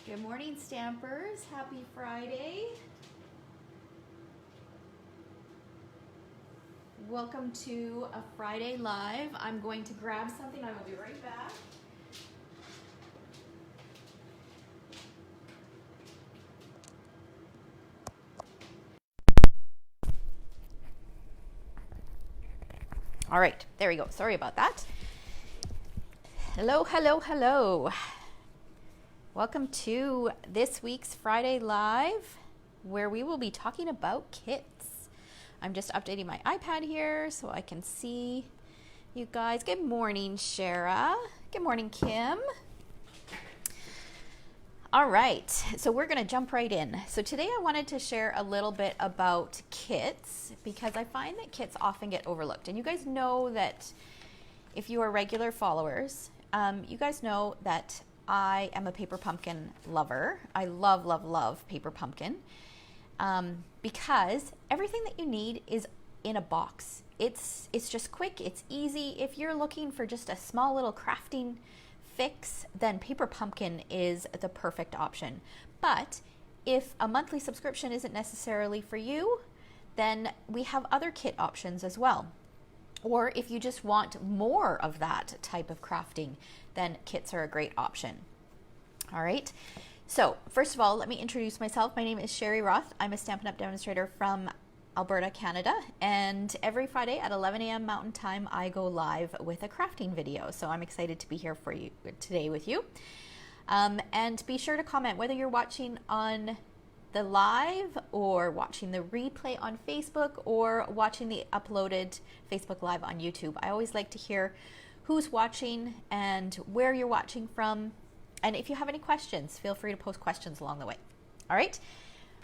Good morning, Stampers. Happy Friday. Welcome to a Friday Live. I'm going to grab something. I will be right back. All right, there we go. Sorry about that. Hello, hello, hello. Welcome to this week's Friday Live, where we will be talking about kits. I'm just updating my iPad here so I can see you guys. Good morning, Shara. Good morning, Kim. All right, so we're gonna jump right in. So today I wanted to share a little bit about kits because I find that kits often get overlooked. And you guys know that if you are regular followers, you guys know that I am a paper pumpkin lover. I love, love, love paper pumpkin because everything that you need is in a box. It's just quick, it's easy. If you're looking for just a small little crafting fix, then paper pumpkin is the perfect option. But if a monthly subscription isn't necessarily for you, then we have other kit options as well. Or if you just want more of that type of crafting, then kits are a great option. All right. So first of all, let me introduce myself. My name is Sherry Roth. I'm a Stampin' Up! Demonstrator from Alberta, Canada. And every Friday at 11 a.m. Mountain Time, I go live with a crafting video. So I'm excited to be here for you today with you. And be sure to comment whether you're watching on the live or watching the replay on Facebook or watching the uploaded Facebook Live on YouTube. I always like to hear who's watching and where you're watching from. And if you have any questions, feel free to post questions along the way. All right.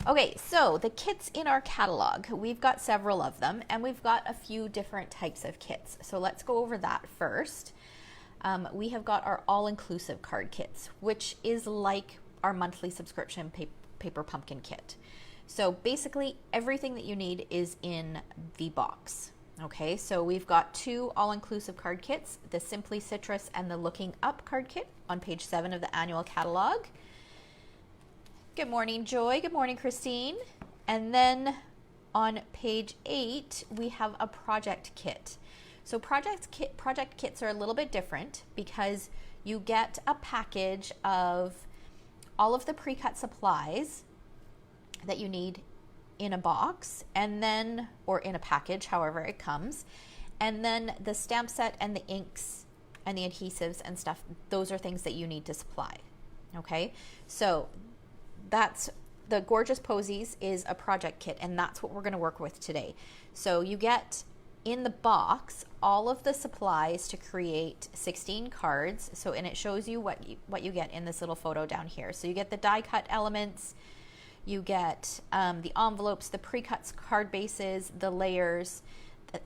Okay, so the kits in our catalog, we've got several of them and we've got a few different types of kits. So let's go over that first. We have got our all-inclusive card kits, which is like our monthly subscription paper pumpkin kit. So basically everything that you need is in the box. Okay, so we've got two all-inclusive card kits, the Simply Citrus and the Looking Up card kit on page 7 of the annual catalog. Good morning, Joy. Good morning, Christine. And then on page 8, we have a project kit. So project kits are a little bit different because you get a package of all of the pre-cut supplies that you need in a box and then, or in a package, however it comes. And then the stamp set and the inks and the adhesives and stuff, those are things that you need to supply. Okay, so that's the Gorgeous Posies is a project kit, and that's what we're going to work with today. So you get in the box all of the supplies to create 16 cards. So, and it shows you what you get in this little photo down here. So you get the die cut elements, you get the envelopes, the pre-cut card bases, the layers,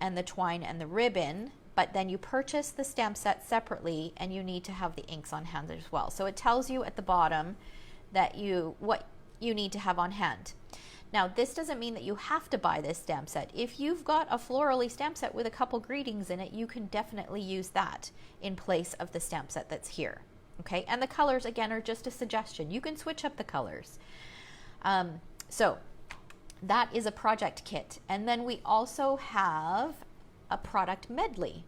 and the twine and the ribbon. But then you purchase the stamp set separately, and you need to have the inks on hand as well. So it tells you at the bottom that what you need to have on hand. Now, this doesn't mean that you have to buy this stamp set. If you've got a florally stamp set with a couple greetings in it, you can definitely use that in place of the stamp set that's here. Okay, and the colors again are just a suggestion. You can switch up the colors. So that is a project kit. And then we also have a product medley.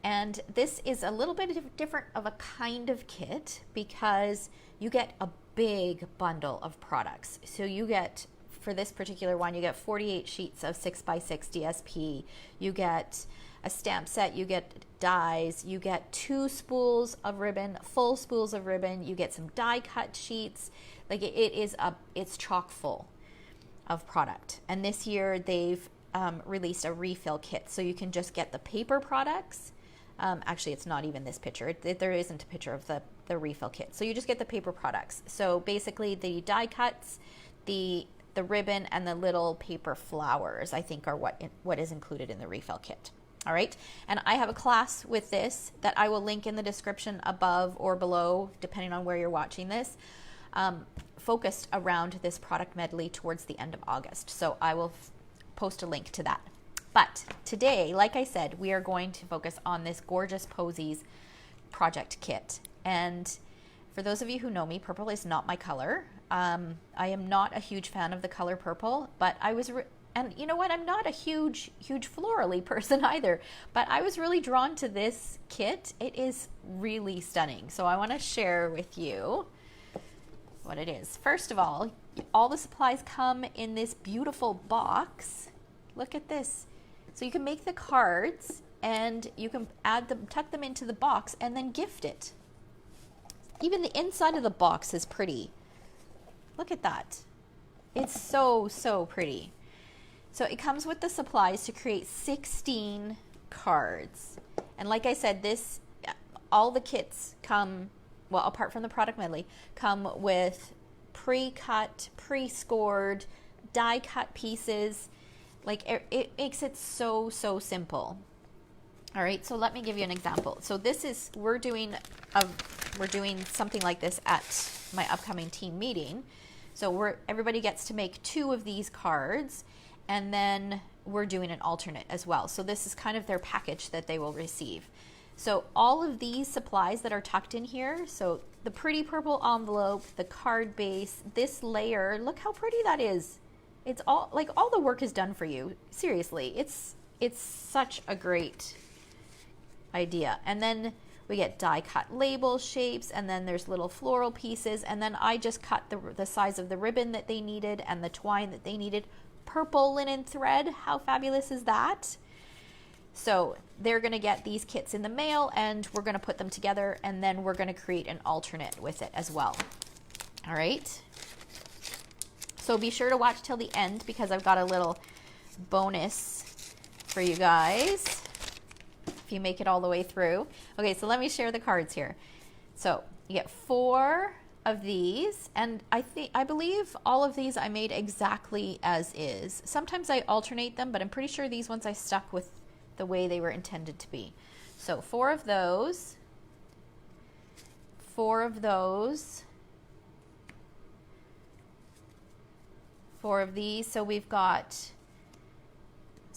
And this is a little bit different of a kind of kit because you get a big bundle of products. So you get, for this particular one, you get 48 sheets of 6x6 DSP. You get a stamp set, you get dies, you get 2 spools of ribbon, full spools of ribbon, you get some die cut sheets. Like it's chock full of product. And this year they've released a refill kit. So you can just get the paper products. Actually, it's not even this picture. There isn't a picture of the refill kit. So you just get the paper products. So basically the die cuts, the ribbon, and the little paper flowers, I think, are what is included in the refill kit. All right. And I have a class with this that I will link in the description above or below, depending on where you're watching this, focused around this product medley towards the end of August. So I will post a link to that. But today, like I said, we are going to focus on this Gorgeous Posies project kit. And for For those of you who know me, purple is not my color. I am not a huge fan of the color purple, but and you know what? I'm not a huge florally person either, but I was really drawn to this kit. It is really stunning. So I want to share with you what it is. First of all the supplies come in this beautiful box. Look at this. So you can make the cards and you can tuck them into the box and then gift it. Even the inside of the box is pretty. Look at that. It's so pretty. So it comes with the supplies to create 16 cards. And like I said, all the kits come, well, apart from the product medley, come with pre-cut, pre-scored, die-cut pieces. Like it makes it so simple. All right, so let me give you an example. So we're doing something like this at my upcoming team meeting. So everybody gets to make 2 of these cards, and then we're doing an alternate as well. So this is kind of their package that they will receive. So all of these supplies that are tucked in here, so the pretty purple envelope, the card base, this layer, look how pretty that is. It's all the work is done for you. Seriously, it's such a great idea. And then we get die cut label shapes, and then there's little floral pieces, and then I just cut the size of the ribbon that they needed and the twine that they needed. Purple linen thread, how fabulous is that? So they're going to get these kits in the mail, and we're going to put them together, and then we're going to create an alternate with it as well. All right, so be sure to watch till the end, because I've got a little bonus for you guys if you make it all the way through. Okay, so let me share the cards here. So you get 4 of these, and I believe all of these I made exactly as is. Sometimes I alternate them, but I'm pretty sure these ones I stuck with the way they were intended to be. So 4 of those, 4 of those, 4 of these. So we've got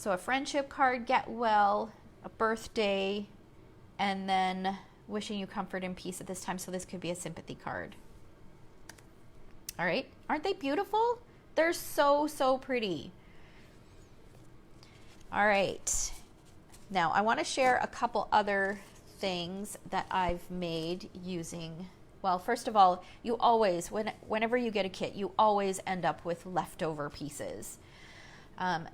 a friendship card, get well, a birthday, and then wishing you comfort and peace at this time. So this could be a sympathy card. All right, aren't they beautiful? They're so pretty. All right, now I want to share a couple other things that I've made using, well, first of all, you always, whenever you get a kit, you always end up with leftover pieces.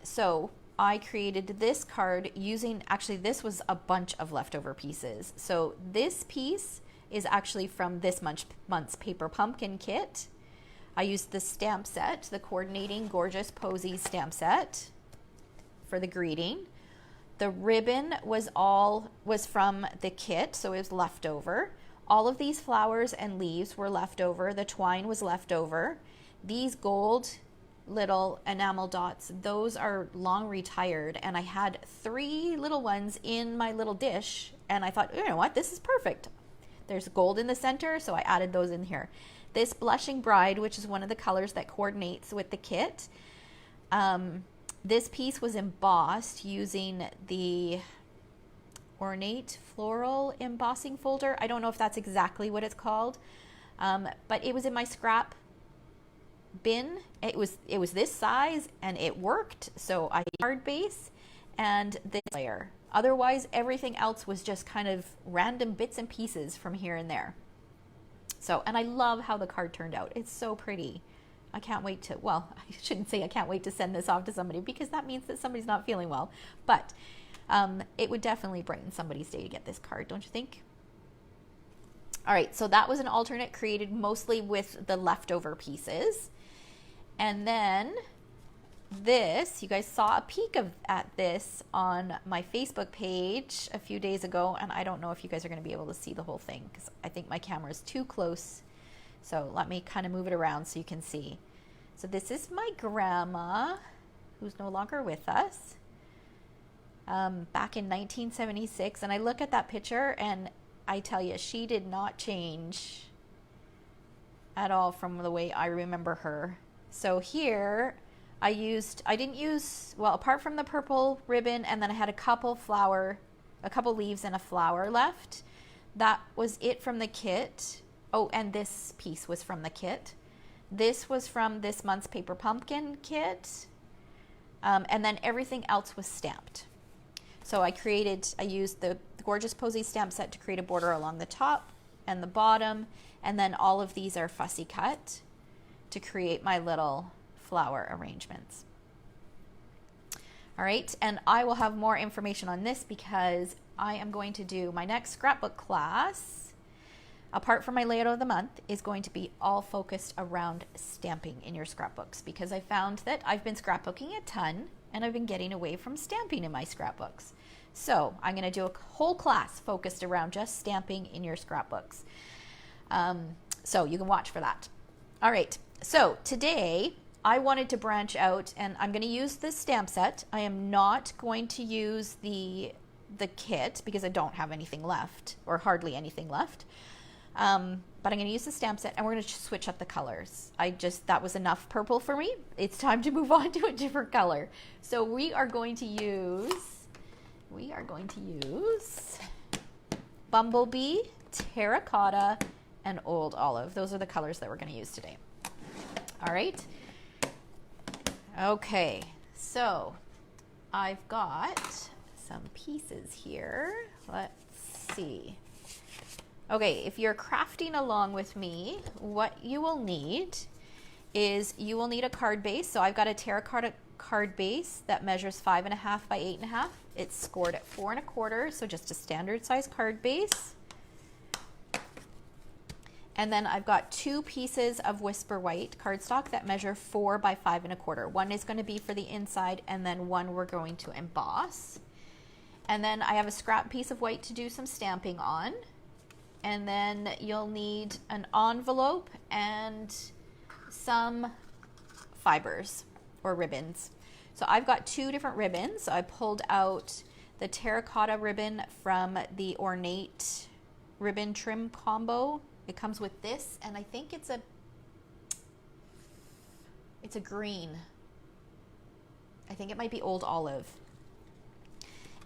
So I created this card using, actually this was a bunch of leftover pieces. So this piece is actually from this month's Paper Pumpkin kit. I used the stamp set, the coordinating Gorgeous Posies stamp set for the greeting. The ribbon was from the kit, so it was leftover. All of these flowers and leaves were left over. The twine was left over. These gold little enamel dots, those are long retired, and I had 3 little ones in my little dish, and I thought, you know what, this is perfect. There's gold in the center, so I added those in here. This Blushing Bride, which is one of the colors that coordinates with the kit, this piece was embossed using the Ornate Floral embossing folder. I don't know if that's exactly what it's called, but it was in my scrap bin. It was this size, and it worked. So I card base and this layer. Otherwise, everything else was just kind of random bits and pieces from here and there. So, and I love how the card turned out. It's so pretty. I can't wait to, well, I shouldn't say I can't wait to send this off to somebody, because that means that somebody's not feeling well. But it would definitely brighten somebody's day to get this card, don't you think? All right, so that was an alternate created mostly with the leftover pieces. And then this, you guys saw a peek at this on my Facebook page a few days ago, and I don't know if you guys are going to be able to see the whole thing because I think my camera is too close. So let me kind of move it around so you can see. So this is my grandma, who's no longer with us, back in 1976. And I look at that picture and I tell you, she did not change at all from the way I remember her. So here I didn't use, well, apart from the purple ribbon, and then I had a couple leaves and a flower left. That was it from the kit. Oh, and this piece was from the kit. This was from this month's Paper Pumpkin kit. And then everything else was stamped. So I used the Gorgeous Posies stamp set to create a border along the top and the bottom. And then all of these are fussy cut to create my little flower arrangements. All right, and I will have more information on this because I am going to do my next scrapbook class, apart from my layout of the month, is going to be all focused around stamping in your scrapbooks, because I found that I've been scrapbooking a ton and I've been getting away from stamping in my scrapbooks. So I'm going to do a whole class focused around just stamping in your scrapbooks. So you can watch for that. All right, so today I wanted to branch out, and I'm going to use this stamp set. I am not going to use the kit because I don't have anything left, or hardly anything left. But I'm going to use the stamp set, and we're going to switch up the colors. That was enough purple for me. It's time to move on to a different color. So we are going to use Bumblebee, Terracotta, and Old Olive. Those are the colors that we're going to use today. All right. Okay, so I've got some pieces here. Let's see. Okay, if you're crafting along with me, what you will need is you will need a card base. So I've got a terracotta card base that measures 5.5 by 8.5. It's scored at 4 1/4, so just a standard size card base. And then I've got 2 pieces of Whisper White cardstock that measure 4 by 5 1/4. One is going to be for the inside, and then one we're going to emboss. And then I have a scrap piece of white to do some stamping on. And then you'll need an envelope and some fibers or ribbons. So I've got 2 different ribbons. So I pulled out the terracotta ribbon from the Ornate ribbon trim combo. It comes with this, and I think it's a green. I think it might be Old Olive.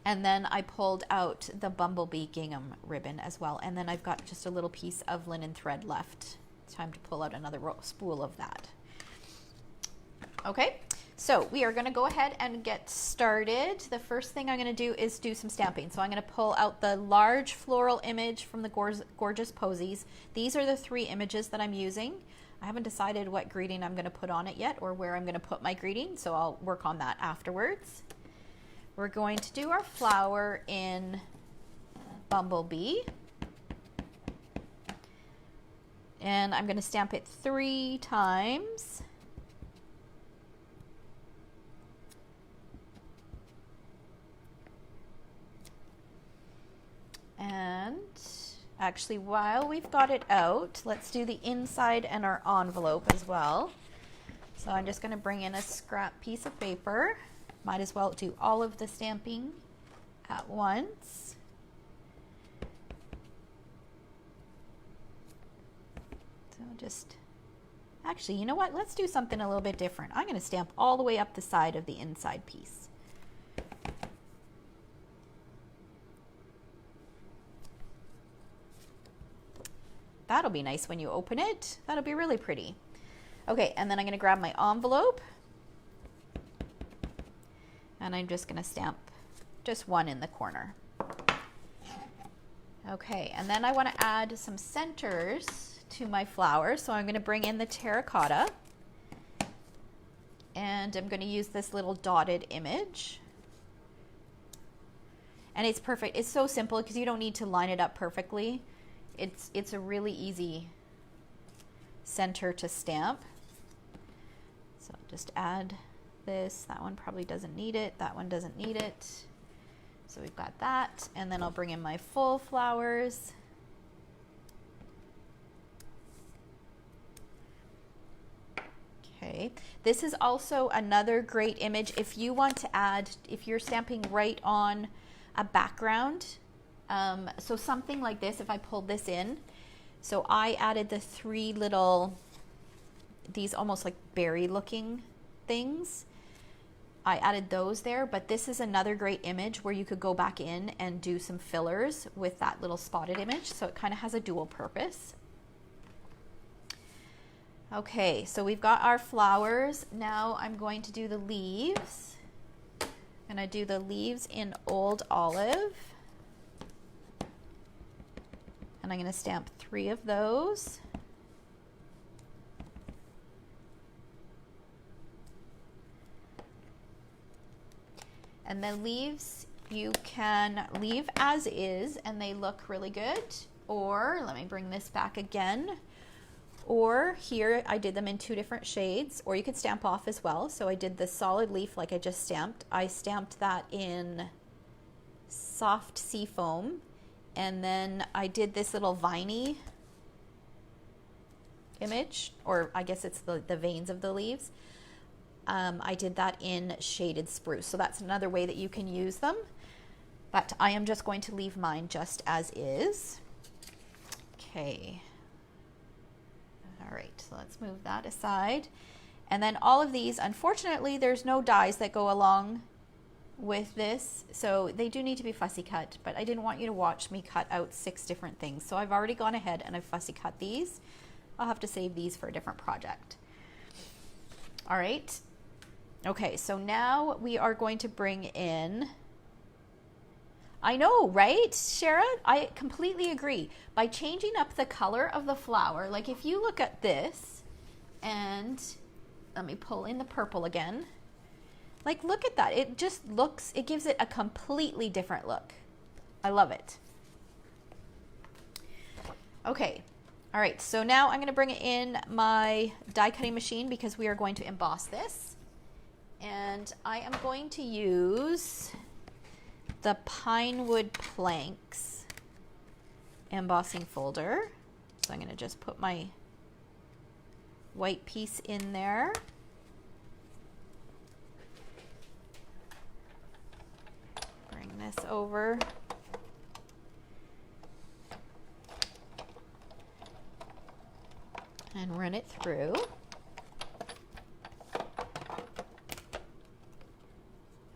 And then I pulled out the Bumblebee gingham ribbon as well. And then I've got just a little piece of linen thread left. It's time to pull out another spool of that. Okay, so we are going to go ahead and get started. The first thing I'm going to do is do some stamping. So I'm going to pull out the large floral image from the Gorgeous Posies. These are the 3 images that I'm using. I haven't decided what greeting I'm going to put on it yet, or where I'm going to put my greeting, so I'll work on that afterwards. We're going to do our flower in Bumblebee. And I'm going to stamp it 3 times. And actually, while we've got it out, let's do the inside and our envelope as well. So I'm just going to bring in a scrap piece of paper. Might as well do all of the stamping at once. So actually, you know what? Let's do something a little bit different. I'm going to stamp all the way up the side of the inside piece. That'll be nice when you open it. That'll be really pretty. Okay, and then I'm going to grab my envelope. And I'm just going to stamp just 1 in the corner. Okay, and then I want to add some centers to my flower. So I'm going to bring in the terracotta. And I'm going to use this little dotted image. And it's perfect. It's so simple because you don't need to line it up perfectly. It's a really easy center to stamp. So just add this. That one probably doesn't need it. That one doesn't need it. So we've got that. And then I'll bring in my full flowers. Okay. This is also another great image if you want to add, if you're stamping right on a background. So something like this, if I pulled this in, so I added the 3 little, these almost like berry looking things. I added those there, but this is another great image where you could go back in and do some fillers with that little spotted image. So it kind of has a dual purpose. Okay, so we've got our flowers. Now I'm going to do the leaves. I'm going to do the leaves in Old Olive. And I'm going to stamp 3 of those. And the leaves you can leave as is and they look really good. Or let me bring this back again. Or here I did them in 2 different shades, or you could stamp off as well. So I did the solid leaf like I just stamped. I stamped that in soft seafoam, and then I did this little viney image, or I guess it's the veins of the leaves. I did that in shaded spruce. So that's another way that you can use them. But I am just going to leave mine just as is. Okay. All right, so let's move that aside. And then all of these, unfortunately, there's no dies that go along with this. So they do need to be fussy cut, but I didn't want you to watch me cut out 6 different things. So I've already gone ahead and I've fussy cut these. I'll have to save these for a different project. All right. Okay, so now we are going to bring in, I know, right, Shara? I completely agree. By changing up the color of the flower, like if you look at this, and let me pull in the purple again. Like, look at that. It just looks, it gives it a completely different look. I love it. Okay. All right, so now I'm going to bring in my die cutting machine because we are going to emboss this. And I am going to use the Pinewood Planks embossing folder. So I'm going to just put my white piece in there. Bring this over. And run it through.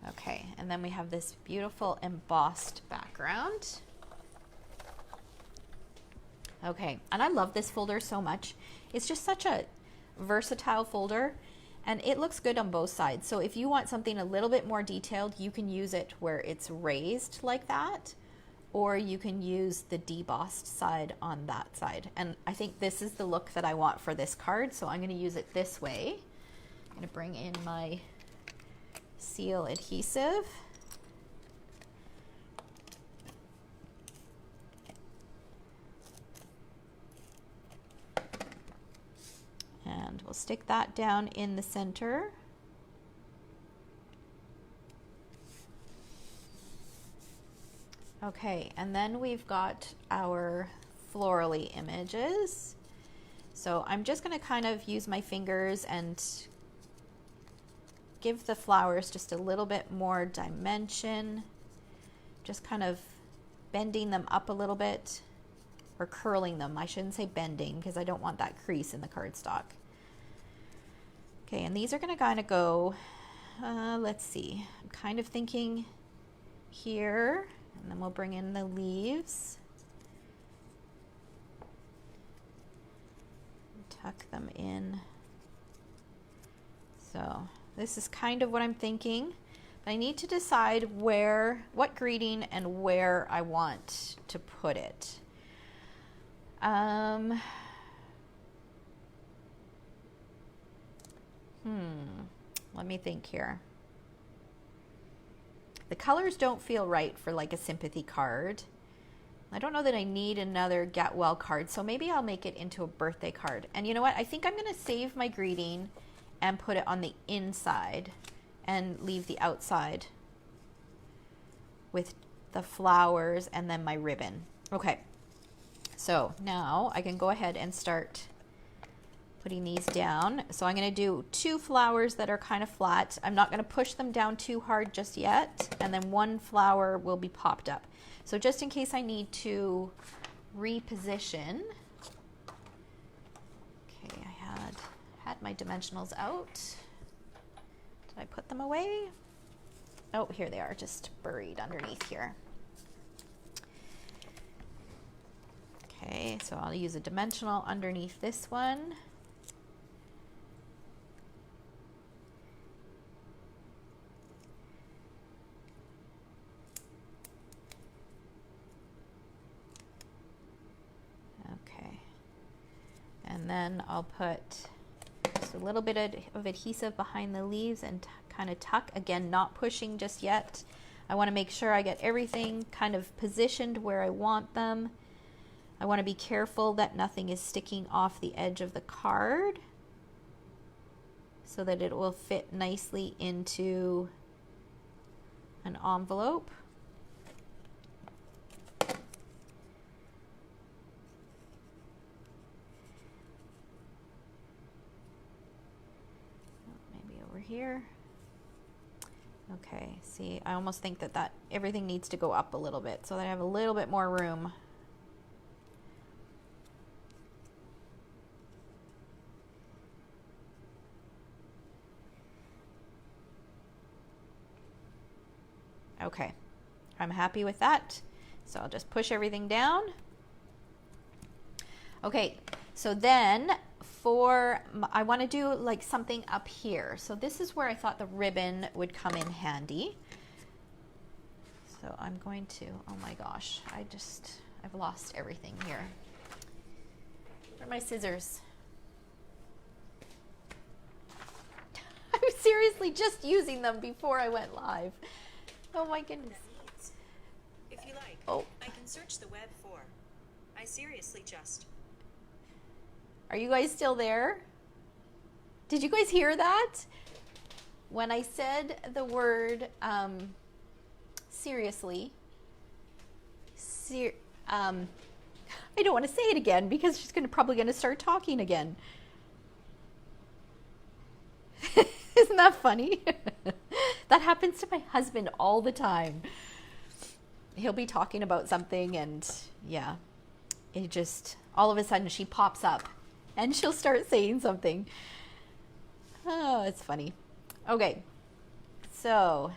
Okay, and then we have this beautiful embossed background. Okay, and I love this folder so much. It's just such a versatile folder, and it looks good on both sides. So if you want something a little bit more detailed, you can use it where it's raised like that, or you can use the debossed side on that side. And I think this is the look that I want for this card, so I'm going to use it this way. I'm going to bring in my seal adhesive. And we'll stick that down in the center. Okay, and then we've got our florally images. So I'm just going to kind of use my fingers and give the flowers just a little bit more dimension, just kind of bending them up a little bit, or curling them. I shouldn't say bending because I don't want that crease in the cardstock. Okay, and these are going to kind of go, let's see, I'm kind of thinking here, and then we'll bring in the leaves. Tuck them in. So this is kind of what I'm thinking, but I need to decide what greeting and where I want to put it. Let me think here. The colors don't feel right for like a sympathy card. I don't know that I need another get well card, so maybe I'll make it into a birthday card. And you know what? I think I'm going to save my greeting and put it on the inside and leave the outside with the flowers and then my ribbon. Okay, so now I can go ahead and start putting these down. So I'm going to do 2 flowers that are kind of flat. I'm not going to push them down too hard just yet, and then 1 flower will be popped up. So just in case I need to reposition. Okay, I had my dimensionals out. Did I put them away? Oh, here they are, just buried underneath here. Okay, so I'll use a dimensional underneath this one. And then I'll put just a little bit of adhesive behind the leaves and kind of tuck. Again, not pushing just yet. I want to make sure I get everything kind of positioned where I want them. I want to be careful that nothing is sticking off the edge of the card so that it will fit nicely into an envelope. Maybe over here. Okay, see, I almost think that everything needs to go up a little bit so that I have a little bit more room. Okay, I'm happy with that. So I'll just push everything down. Okay, so then I want to do like something up here. So this is where I thought the ribbon would come in handy. So I'm going to, oh my gosh, I've lost everything here. Where are my scissors? I was seriously just using them before I went live. Oh my goodness. If you like, I can search the web for. I seriously just. Are you guys still there? Did you guys hear that? When I said the word seriously, I don't want to say it again because she's probably going to start talking again. Isn't that funny? That happens to my husband all the time. He'll be talking about something and yeah, it just, all of a sudden she pops up and she'll start saying something. Oh, it's funny. Okay, so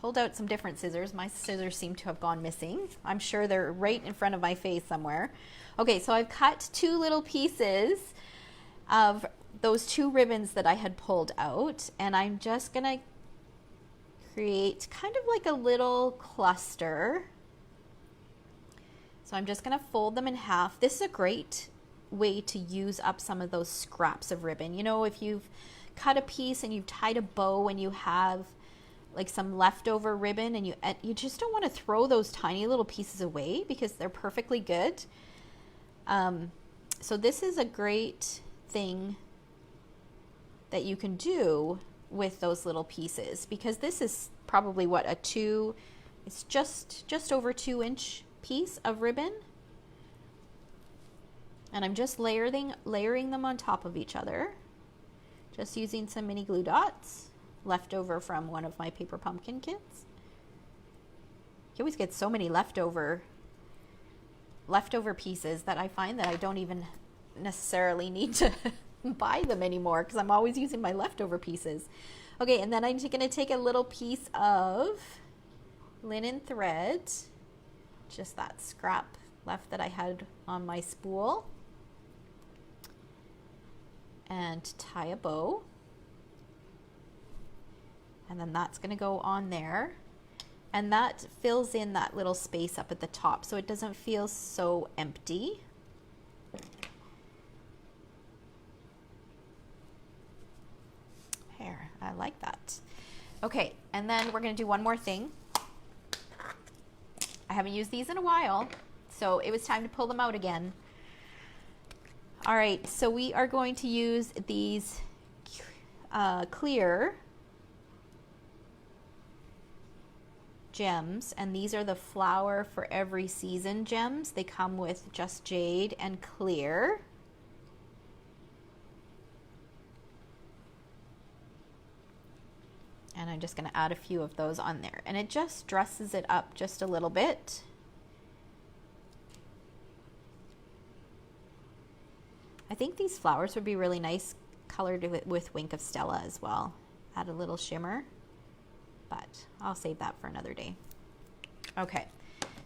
pulled out some different scissors. My scissors seem to have gone missing. I'm sure they're right in front of my face somewhere. Okay, so I've cut two little pieces of those two ribbons that I had pulled out, and I'm just gonna create kind of like a little cluster. So I'm just gonna fold them in half. This is a great way to use up some of those scraps of ribbon. You know, if you've cut a piece and you've tied a bow and you have like some leftover ribbon and you just don't want to throw those tiny little pieces away because they're perfectly good. So this is a great thing that you can do with those little pieces, because this is probably what, it's just over 2-inch piece of ribbon. And I'm just layering them on top of each other, just using some mini glue dots left over from one of my paper pumpkin kits. You always get so many leftover pieces that I find that I don't even necessarily need to buy them anymore because I'm always using my leftover pieces. Okay, and then I'm going to take a little piece of linen thread, just that scrap left that I had on my spool, and tie a bow. And then that's going to go on there. And that fills in that little space up at the top so it doesn't feel so empty. There, I like that. Okay, and then we're going to do one more thing. I haven't used these in a while, so it was time to pull them out again. All right, so we are going to use these clear gems, and these are the Flower for Every Season gems. They come with just jade and clear. And I'm just going to add a few of those on there, and it just dresses it up just a little bit. I think these flowers would be really nice colored with Wink of Stella as well. Add a little shimmer, but I'll save that for another day. Okay,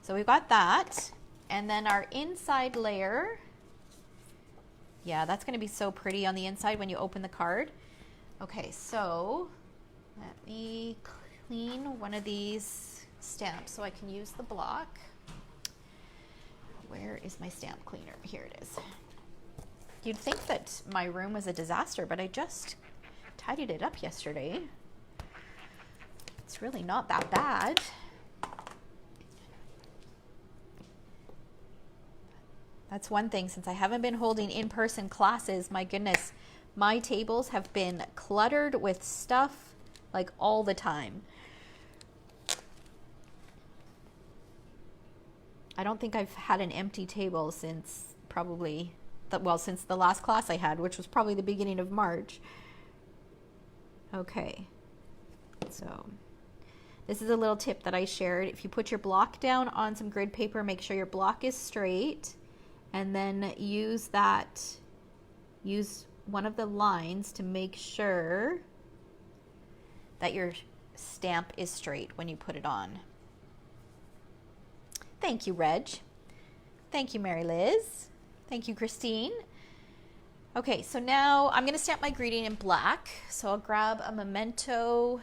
so we've got that. And then our inside layer. Yeah, that's going to be so pretty on the inside when you open the card. Okay, so let me clean one of these stamps so I can use the block. Where is my stamp cleaner? Here it is. You'd think that my room was a disaster, but I just tidied it up yesterday. It's really not that bad. That's one thing, since I haven't been holding in-person classes, my goodness, my tables have been cluttered with stuff like all the time. I don't think I've had an empty table since probably, since the last class I had, which was probably the beginning of March. Okay, so this is a little tip that I shared. If you put your block down on some grid paper, make sure your block is straight, and then use one of the lines to make sure that your stamp is straight when you put it on. Thank you, Reg. Thank you, Mary Liz. Thank you, Christine. Okay, so now I'm going to stamp my greeting in black. So I'll grab a Memento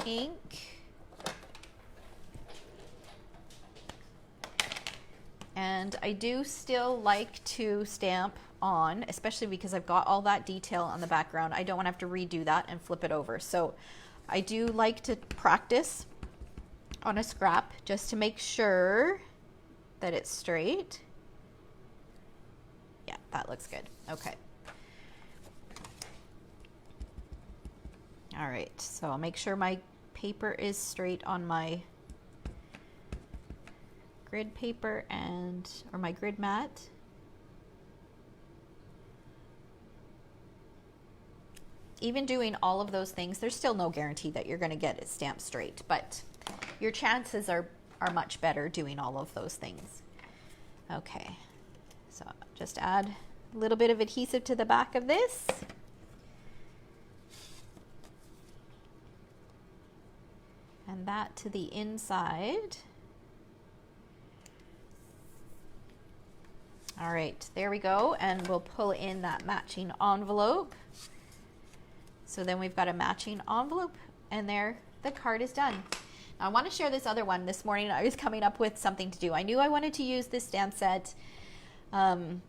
ink. And I do still like to stamp on, especially because I've got all that detail on the background. I don't want to have to redo that and flip it over. So I do like to practice on a scrap just to make sure that it's straight. Yeah, that looks good. Okay. All right, so I'll make sure my paper is straight on my grid paper or my grid mat. Even doing all of those things, there's still no guarantee that you're going to get it stamped straight, but your chances are much better doing all of those things. Okay, so just add a little bit of adhesive to the back of this. And that to the inside. All right, there we go. And we'll pull in that matching envelope. So then we've got a matching envelope, and there the card is done. Now I want to share this other one. This morning I was coming up with something to do. I knew I wanted to use this stamp set, and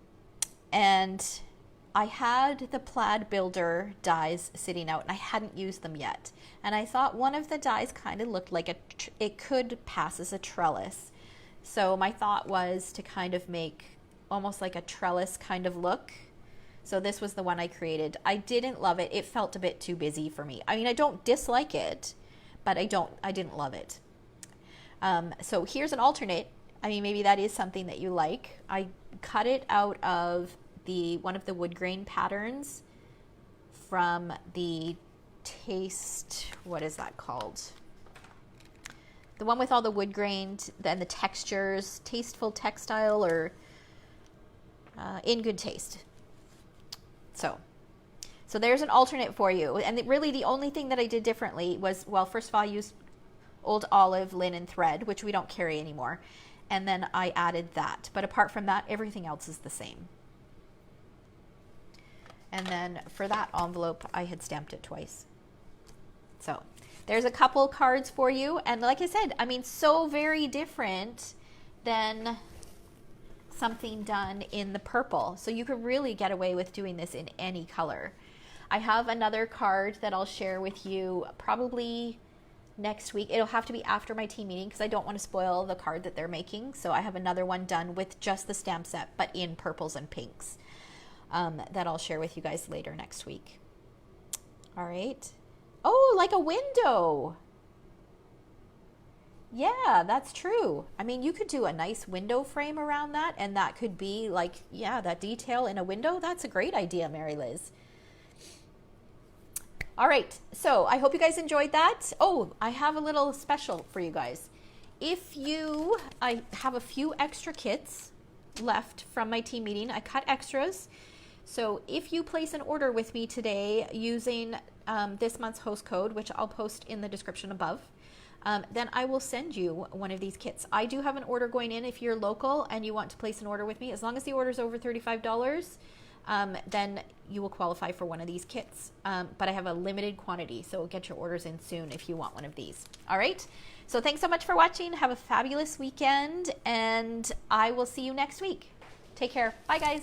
I had the plaid builder dies sitting out, and I hadn't used them yet. And I thought one of the dies kind of looked like it could pass as a trellis. So my thought was to kind of make almost like a trellis kind of look. So this was the one I created. I didn't love it. It felt a bit too busy for me. I mean, I don't dislike it, but I didn't love it. So here's an alternate. I mean, maybe that is something that you like. I cut it out of one of the wood grain patterns from the Taste, what is that called? The one with all the wood grain and the textures, Tasteful Textile, or In Good Taste. So there's an alternate for you. And really the only thing that I did differently was, well, first of all, I used old olive linen thread, which we don't carry anymore. And then I added that. But apart from that, everything else is the same. And then for that envelope, I had stamped it twice. So there's a couple cards for you. And like I said, I mean, so very different than something done in the purple. So you could really get away with doing this in any color. I have another card that I'll share with you probably next week. It'll have to be after my team meeting because I don't want to spoil the card that they're making. So I have another one done with just the stamp set, but in purples and pinks, that I'll share with you guys later next week. All right. Oh, like a window. Yeah, that's true. I mean, you could do a nice window frame around that, and that could be like, yeah, that detail in a window. That's a great idea, Mary Liz. All right, so I hope you guys enjoyed that. Oh, I have a little special for you guys. I have a few extra kits left from my team meeting. I cut extras. So if you place an order with me today using this month's host code, which I'll post in the description above, then I will send you one of these kits. I do have an order going in if you're local and you want to place an order with me. As long as the order is over $35, then you will qualify for one of these kits. But I have a limited quantity, so get your orders in soon if you want one of these. All right. So thanks so much for watching. Have a fabulous weekend, and I will see you next week. Take care. Bye, guys.